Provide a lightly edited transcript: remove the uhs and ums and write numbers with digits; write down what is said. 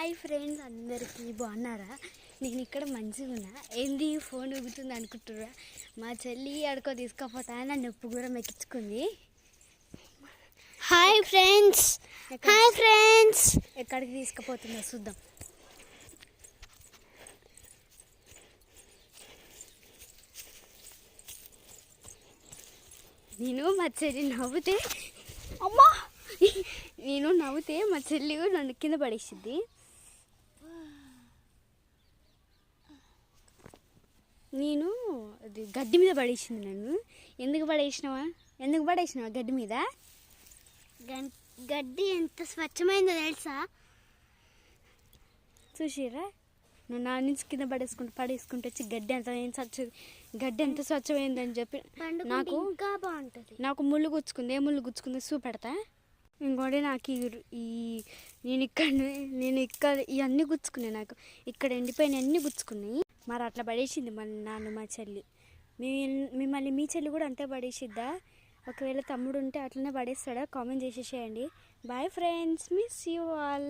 Hi friends, అందరికీ బాగున్నారా? నేను ఇక్కడ మంచిగా ఉన్నా. ఏంది ఫోన్ ఊగుతుంది అనుకుంటుర్రా? మా చెల్లి అడుకో తీసుకపోతా అని నన్ను ఉప్పు కూడా మెక్కించుకుంది. హాయ్ ఫ్రెండ్స్, ఎక్కడికి తీసుకుపోతుందో చూద్దాం. నేను మా చెల్లి నవ్వుతే అమ్మా మా చెల్లి కూడా నన్ను కింద పడేసిద్ది. నేను అది గడ్డి మీద పడేసింది నన్ను. ఎందుకు పడేసినావా గడ్డి మీద? గడ్డి ఎంత స్వచ్ఛమైందో తెలుసా? చూసిరా, నువ్వు నా నుంచి కింద పడేసుకుంటూ వచ్చి గడ్డి ఎంత స్వచ్ఛమైందని చెప్పి నాకు ఇంకా బాగుంటుంది. నాకు ముళ్ళు గుచ్చుకుంది. ఏ ముళ్ళు గుచ్చుకుంది చూపెడతా. ఇంకోటి నాకు నేను ఇక్కడ ఇవన్నీ గుచ్చుకున్నాయి. నాకు ఇక్కడ ఎండిపోయిన అన్నీ గుచ్చుకున్నాయి. మరి అట్లా పడేసింది మా చెల్లి. మిమ్మల్ని మీ చెల్లి కూడా అంతే పడేసిద్దా? ఒకవేళ తమ్ముడు ఉంటే అట్లనే పడేస్తాడా? కామెంట్ చేసేసేయండి. Bye friends, miss you all.